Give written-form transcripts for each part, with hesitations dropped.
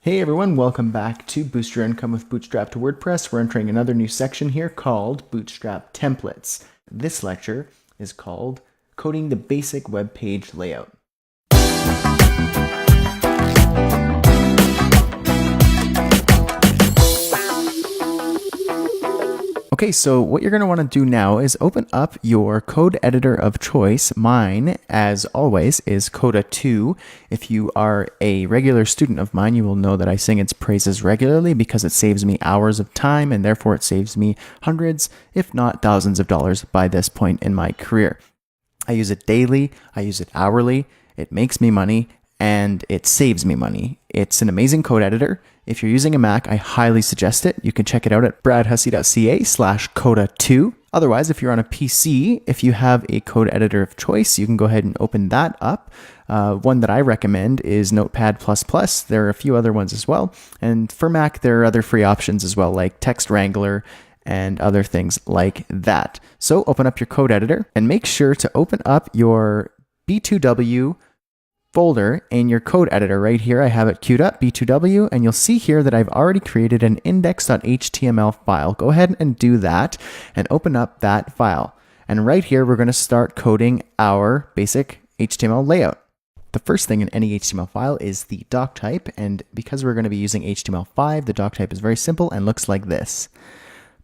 Hey everyone, welcome back to Boost Your Income with Bootstrap to WordPress. We're entering another new section here called Bootstrap Templates. This lecture is called Coding the Basic Web Page Layout. Okay, so what you're going to want to do now is open up your code editor of choice. Mine, as always, is Coda 2. If you are a regular student of mine, you will know that I sing its praises regularly because it saves me hours of time and therefore it saves me hundreds, if not thousands of dollars by this point in my career. I use it daily, I use it hourly, it makes me money, and it saves me money. It's an amazing code editor. If you're using a Mac, I highly suggest it. You can check it out at bradhussey.ca/coda2. Otherwise, if you're on a PC, if you have a code editor of choice, you can go ahead and open that up. One that I recommend is Notepad++. There are a few other ones as well. And for Mac, there are other free options as well, like Text Wrangler and other things like that. So open up your code editor and make sure to open up your B2W folder in your code editor right here. I have it queued up, B2W, and you'll see here that I've already created an index.html file. Go ahead and do that and open up that file. And right here, we're going to start coding our basic HTML layout. The first thing in any HTML file is the doc type, and because we're going to be using HTML5, the doc type is very simple and looks like this.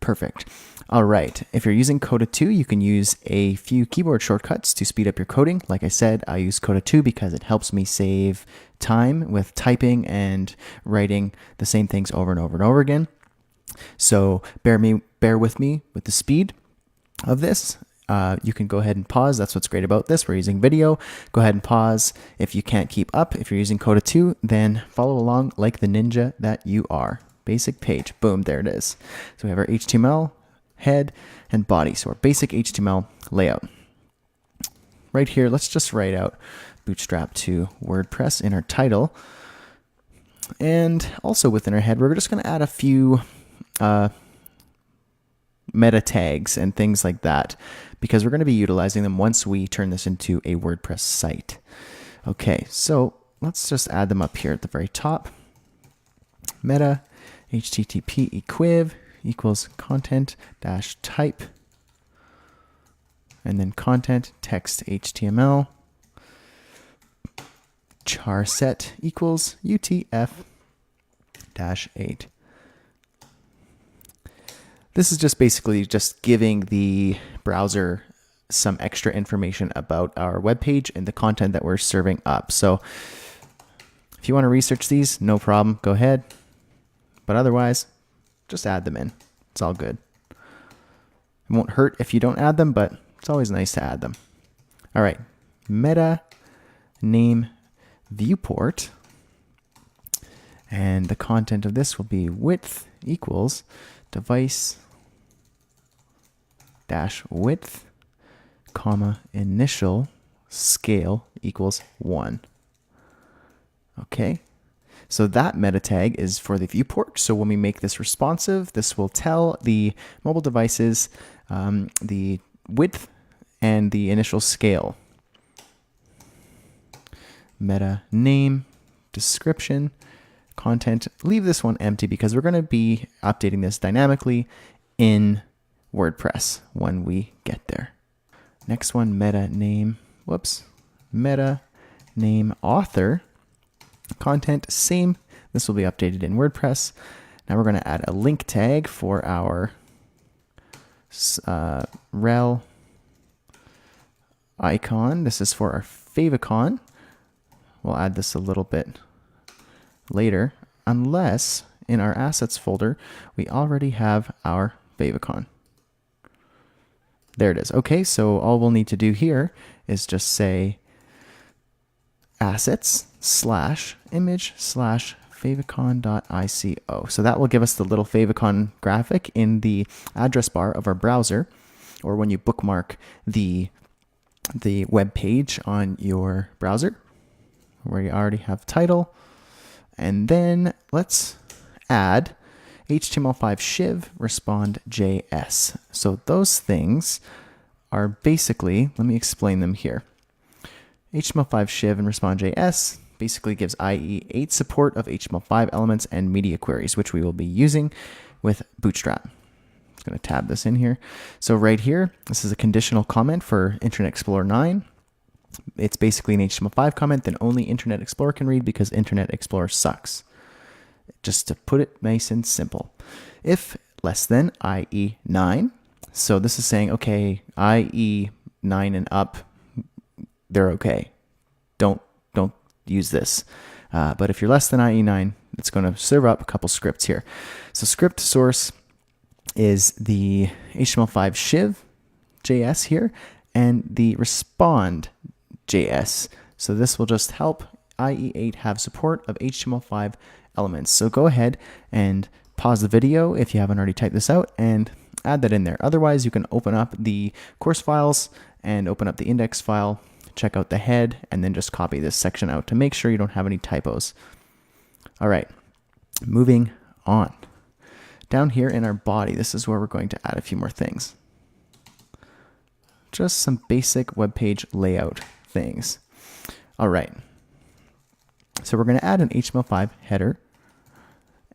Perfect. All right, if you're using Coda 2, you can use a few keyboard shortcuts to speed up your coding. Like I said, I use Coda 2 because it helps me save time with typing and writing the same things over and over and over again. So bear with me with the speed of this. You can go ahead and pause. That's what's great about this. We're using video. Go ahead and pause if you can't keep up. If you're using Coda 2, then follow along like the ninja that you are. Basic page. Boom, there it is. So we have our HTML, head, and body. So our basic HTML layout. Right here, let's just write out Bootstrap to WordPress in our title. And also within our head, we're just going to add a few meta tags and things like that because we're going to be utilizing them once we turn this into a WordPress site. Okay, so let's just add them up here at the very top. Meta HTTP equiv equals content dash type, and then content text HTML char set equals UTF dash 8. This is just basically just giving the browser some extra information about our web page and the content that we're serving up. So if you want to research these, no problem, go ahead. But otherwise, just add them in. It's all good. It won't hurt if you don't add them, but it's always nice to add them. All right, meta name viewport. And the content of this will be width equals device dash width, comma, initial scale equals 1. Okay. So that meta tag is for the viewport. So when we make this responsive, this will tell the mobile devices the width and the initial scale. Meta name, description, content. Leave this one empty because we're going to be updating this dynamically in WordPress when we get there. Next one, meta name, meta name author. Content, same. This will be updated in WordPress. Now we're going to add a link tag for our rel icon. This is for our favicon. We'll add this a little bit later, unless in our assets folder, we already have our favicon. There it is. Okay, so all we'll need to do here is just say assets / image / favicon.ico. So that will give us the little favicon graphic in the address bar of our browser, or when you bookmark the web page on your browser, where you already have title. And then let's add HTML5 shiv respond.js. So those things are basically, let me explain them here. HTML5 shiv and respond.js basically gives IE8 support of HTML5 elements and media queries, which we will be using with Bootstrap. I'm just going to tab this in here. So right here, this is a conditional comment for Internet Explorer 9. It's basically an HTML5 comment that only Internet Explorer can read because Internet Explorer sucks. Just to put it nice and simple. If less than IE9, so this is saying, okay, IE9 and up, they're okay. Don't use this. But if you're less than IE9, it's going to serve up a couple scripts here. So script source is the HTML5 shiv JS here and the respond JS. So this will just help IE8 have support of HTML5 elements. So go ahead and pause the video if you haven't already typed this out and add that in there. Otherwise, you can open up the course files and open up the index file, check out the head, and then just copy this section out to make sure you don't have any typos. All right, moving on. Down here in our body, this is where we're going to add a few more things. Just some basic web page layout things. All right. So we're going to add an HTML5 header,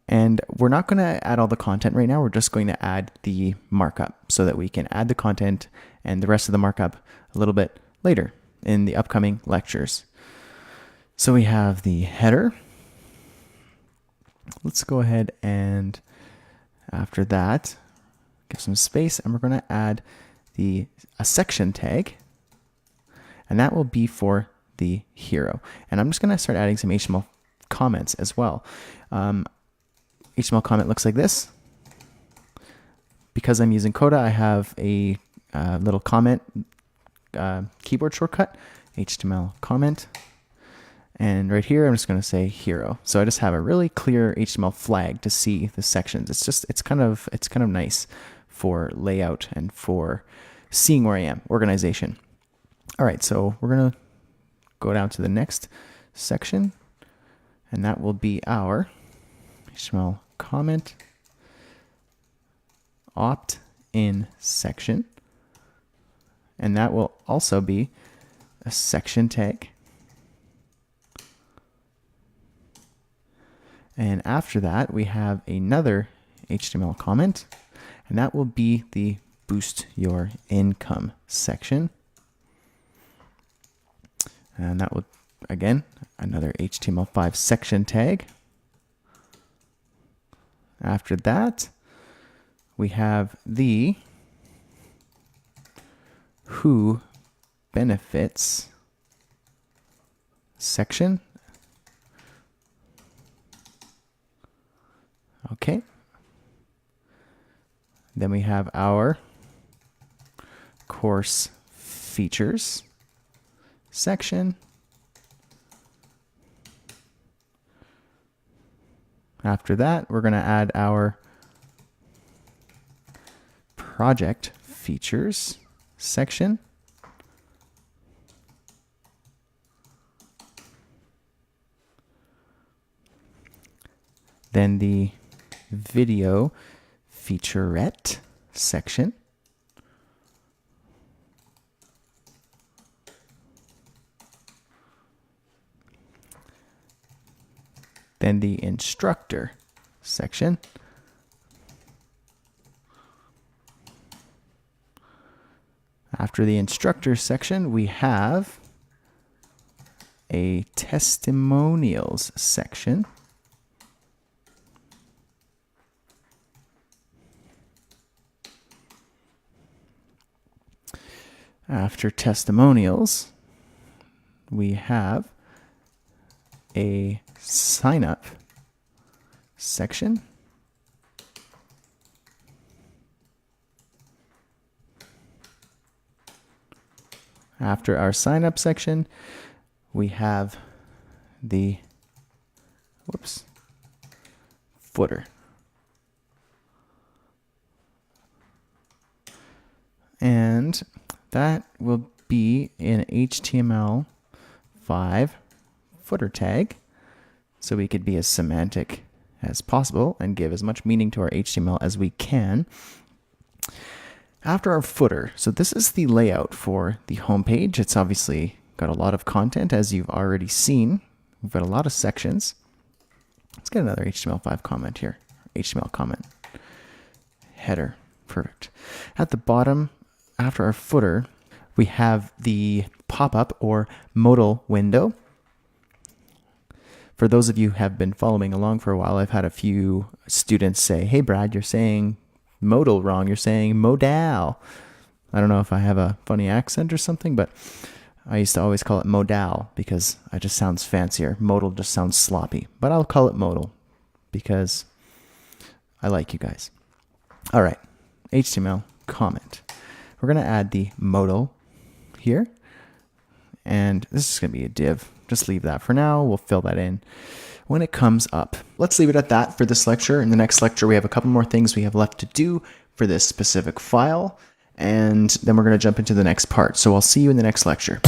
and we're not going to add all the content right now. We're just going to add the markup so that we can add the content and the rest of the markup a little bit later in the upcoming lectures. So we have the header. Let's go ahead and after that, give some space, and we're going to add a section tag, and that will be for the hero. And I'm just going to start adding some HTML comments as well. HTML comment looks like this. Because I'm using Coda, I have a little comment keyboard shortcut, HTML comment. And right here, I'm just going to say hero. So I just have a really clear HTML flag to see the sections. It's kind of nice for layout and for seeing where I am, organization. All right, so we're going to go down to the next section, and that will be our HTML comment opt-in section. And that will also be a section tag. And after that, we have another HTML comment, and that will be the boost your income section. And that will, again, another HTML5 section tag. After that, we have the who benefits section. Okay. Then we have our course features section. After that, we're going to add our project features section. Then the video featurette section. Then the instructor section. After the instructor section, we have a testimonials section. After testimonials, we have a sign up section. After our sign up section, we have the footer. And that will be an HTML5 footer tag. So we could be as semantic as possible and give as much meaning to our HTML as we can. After our footer, so this is the layout for the home page. It's obviously got a lot of content, as you've already seen We've got a lot of sections. Let's get another HTML5 comment here. HTML comment. Header. Perfect. At the bottom, after our footer, we have the pop-up or modal window. For those of you who have been following along for a while, I've had a few students say, hey, Brad, you're saying modal wrong. You're saying modal. I don't know if I have a funny accent or something, but I used to always call it modal because it just sounds fancier. Modal just sounds sloppy, but I'll call it modal because I like you guys. All right, HTML comment. We're going to add the modal here, and this is going to be a div. Just leave that for now. We'll fill that in when it comes up. Let's leave it at that for this lecture. In the next lecture, we have a couple more things we have left to do for this specific file, and then we're going to jump into the next part. So I'll see you in the next lecture.